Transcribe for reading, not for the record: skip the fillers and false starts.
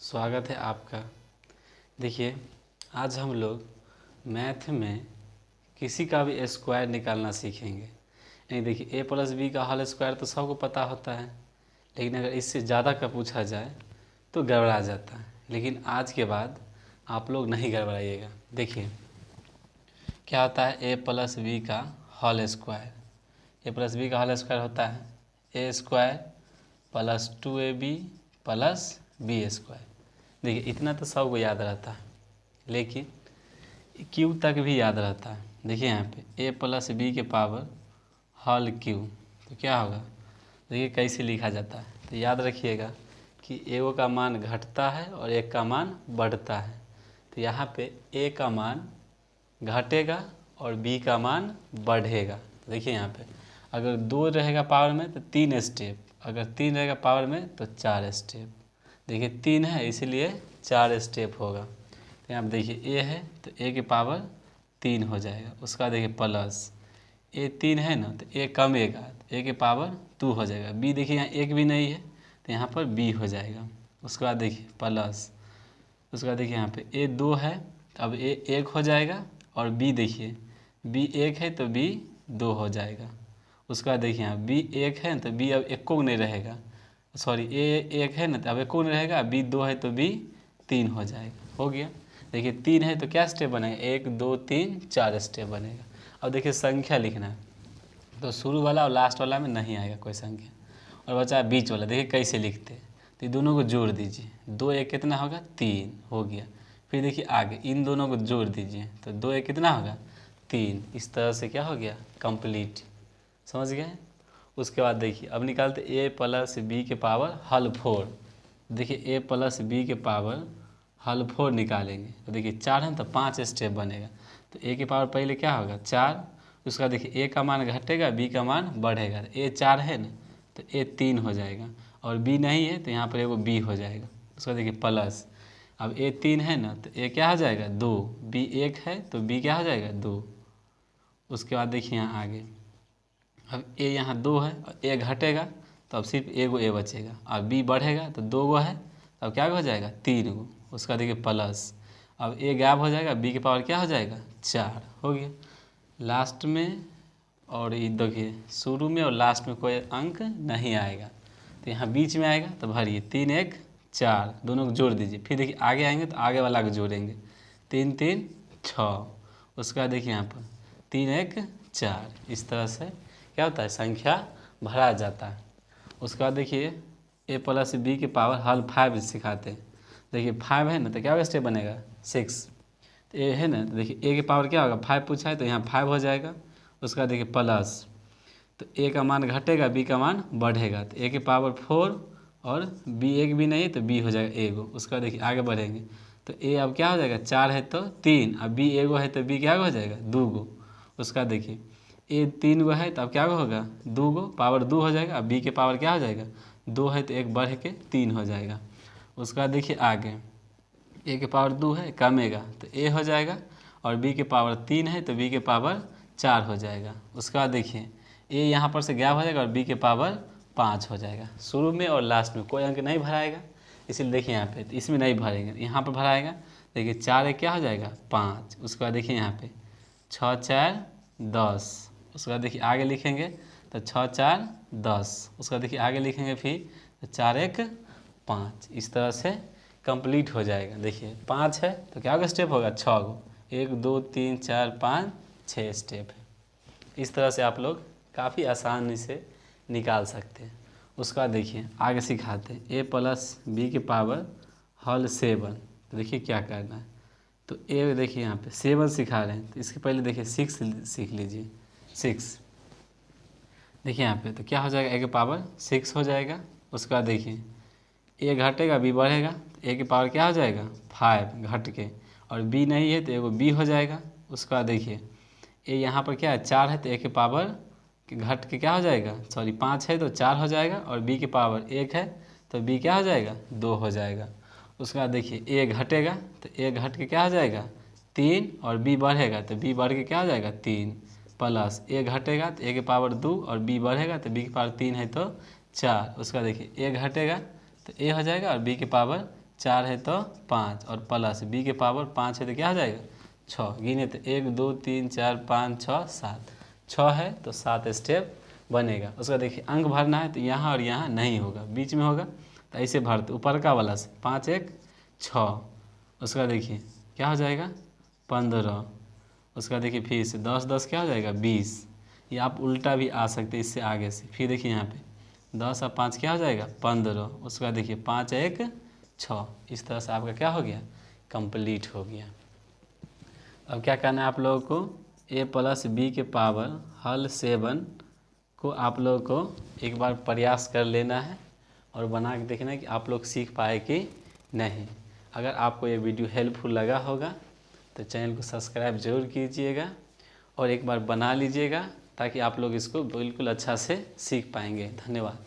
स्वागत है आपका। देखिए, आज हम लोग मैथ में किसी का भी स्क्वायर निकालना सीखेंगे। यानी देखिए, a प्लस बी का होल स्क्वायर तो सबको पता होता है, लेकिन अगर इससे ज़्यादा का पूछा जाए तो गड़बड़ा जाता है। लेकिन आज के बाद आप लोग नहीं गड़बड़ाइएगा। देखिए क्या होता है, a प्लस बी का whole square. a plus B का होल स्क्वायर होता है A square plus 2ab plus B square. देखिए, इतना तो सबको याद रहता है, लेकिन क्यू तक भी याद रहता है। देखिए यहाँ पे a प्लस बी के पावर होल क्यू, तो क्या होगा, देखिए कैसे लिखा जाता है। तो याद रखिएगा कि एगो का मान घटता है और एक का मान बढ़ता है। तो यहाँ पे a का मान घटेगा और b का मान बढ़ेगा। देखिए यहाँ पे अगर 2 रहेगा पावर में तो 3 स्टेप, अगर 3 रहेगा पावर में तो 4 स्टेप। देखिए 3 है इसलिए 4 स्टेप होगा। तो यहाँ पे देखिए a है तो a की पावर 3 हो जाएगा। उसका देखिए प्लस a 3 है ना, तो a कमेगा तो a की पावर 2 हो जाएगा। b देखिए यहाँ एक भी नहीं है तो यहाँ पर b हो जाएगा। उसके बाद देखिए प्लस, उसके बाद देखिए यहाँ पे a 2 है तो अब a 1 हो जाएगा, और b देखिए b 1 है तो b 2 हो जाएगा। उसके बाद देखिए यहाँ b 1 है तो b अब एको नहीं रहेगा, सॉरी a 1 है ना तो अब एको नहीं रहेगा, b 2 है तो b 3 हो जाएगा। हो गया। देखिए 3 है तो क्या स्टेप बनेगा, 1 2 3 4 स्टेप बनेगा। अब देखिए संख्या लिखना है तो शुरू वाला और लास्ट वाला में नहीं आएगा कोई संख्या, और बचा बीच वाला। देखिए कैसे लिखते हैं, तो दोनों को जोड़ दीजिए, 2 1 कितना होगा 3 हो गया। फिर देखिए आगे इन दोनों को जोड़ दीजिए तो 2 1 कितना होगा 3। इस तरह से क्या हो गया, कंप्लीट। समझ गए। उसके बाद देखिए अब निकालते a प्लस बी के पावर होल 4। देखिए a प्लस बी के पावर होल 4 निकालेंगे तो देखिए 4 है तो 5 स्टेप बनेगा। तो a के पावर पहले क्या होगा 4, उसका देखिए a का मान घटेगा b का मान बढ़ेगा। तो a 4 है ना तो a 3 हो जाएगा, और b नहीं है तो यहाँ पर एगो b हो जाएगा। उसका देखिए प्लस, अब a 3 है ना तो a क्या हो जाएगा 2, b 1 है तो b क्या हो जाएगा 2। उसके बाद देखिए यहाँ आगे अब a यहाँ 2 है और a घटेगा तो अब सिर्फ एगो a बचेगा, और b बढ़ेगा तो 2 गो है तो अब क्या हो जाएगा 3 गो। उसका देखिए प्लस, अब a गायब हो जाएगा, b के पावर क्या हो जाएगा 4 हो गया। लास्ट में और ये देखिए शुरू में और लास्ट में कोई अंक नहीं आएगा, तो यहाँ बीच में आएगा तो भरिए 3 1 4, दोनों को जोड़ दीजिए। फिर देखिए आगे आएंगे तो आगे वाला को जोड़ेंगे, 3 3 6। उसका देखिए यहाँ पर 3 1 4। इस तरह से क्या होता है, संख्या भरा जाता है। उसके बाद देखिए a प्लस बी के पावर होल 5 सिखाते हैं। देखिए 5 है ना तो क्या होगा स्टेप बनेगा 6। तो a है ना तो देखिए a के पावर क्या होगा 5 पूछा है तो यहाँ 5 हो जाएगा। उसका देखिए प्लस, तो a का मान घटेगा b का मान बढ़ेगा, तो a के पावर 4, और b एक भी नहीं तो b हो जाएगा एगो। उसका देखिए आगे बढ़ेंगे तो a अब क्या हो जाएगा 4 है तो 3, अब b एगो है तो b क्या हो जाएगा 2 गो। उसका देखिए a 3 गो है तो अब क्या होगा 2 गो, पावर 2 हो जाएगा। अब b के पावर क्या हो जाएगा 2 है तो 1 बढ़ के 3 हो जाएगा। उसका देखिए आगे a के पावर 2 है कमेगा तो a हो जाएगा, और b के पावर 3 है तो b के पावर 4 हो जाएगा। उसके बाद देखिए a यहाँ पर से गायब हो जाएगा और b के पावर 5 हो जाएगा। शुरू में और लास्ट में कोई अंक नहीं भराएगा, इसलिए देखिए यहाँ पे तो इसमें नहीं भरेंगे, यहाँ पर भराएगा। देखिए 4 1 क्या हो जाएगा 5। उसके बाद देखिए यहाँ पे 6 4 10। उसके बाद देखिए आगे लिखेंगे तो 6 4 10। उसका देखिए आगे लिखेंगे फिर तो 4 1 5। इस तरह से कंप्लीट हो जाएगा। देखिए 5 है तो क्या होगा स्टेप होगा 6 गो, 1 2 3 4 5 6 स्टेप है। इस तरह से आप लोग काफ़ी आसानी से निकाल सकते हैं। उसका देखिए आगे सिखाते हैं a प्लस बी के पावर होल 7। तो देखिए क्या करना है, तो a देखिए यहाँ पे 7 सिखा रहे हैं तो इसके पहले देखिए 6 सीख लीजिए। 6 देखिए यहाँ पे तो क्या हो जाएगा a के पावर 6 हो जाएगा। उसके बाद देखिए a घटेगा b बढ़ेगा तो a के पावर क्या हो जाएगा 5 घट के, और b नहीं है तो एगो b हो जाएगा। उसका देखिए a यहाँ पर क्या है 4 है तो a के पावर घट के क्या हो जाएगा, सॉरी 5 है तो 4 हो जाएगा, और b के पावर 1 है तो b क्या हो जाएगा 2 हो जाएगा। उसके बाद देखिए a घटेगा तो a घट के क्या हो जाएगा 3, और b बढ़ेगा तो b बढ़ के क्या हो जाएगा 3, प्लस a घटेगा तो a के पावर 2, और b बढ़ेगा तो b के पावर 3 है तो 4। उसका देखिए a घटेगा तो a हो जाएगा और b के पावर 4 है तो 5 और प्लस b के पावर 5 है तो क्या हो जाएगा 6। गिने तो 1 2 3 4 5 6 7, 6 है तो 7 स्टेप बनेगा। उसका देखिए अंक भरना है तो यहाँ और यहाँ नहीं होगा, बीच में होगा, तो ऐसे भरते ऊपर का वाला से 5 1 6। उसका देखिए क्या हो जाएगा 15। उसका देखिए फिर से 10 10 क्या हो जाएगा 20। ये आप उल्टा भी आ सकते हैं इससे आगे से। फिर देखिए यहाँ पे 10 और 5 क्या हो जाएगा 15। उसका देखिए 5 1 6। इस तरह से आपका क्या हो गया कंप्लीट हो गया। अब क्या करना है आप लोगों को, a प्लस बी के पावर हल 7 को आप लोगों को एक बार प्रयास कर लेना है और बना के देखना है कि आप लोग सीख पाए कि नहीं। अगर आपको ये वीडियो हेल्पफुल लगा होगा तो चैनल को सब्सक्राइब जरूर कीजिएगा और एक बार बना लीजिएगा ताकि आप लोग इसको बिल्कुल अच्छा से सीख पाएंगे। धन्यवाद।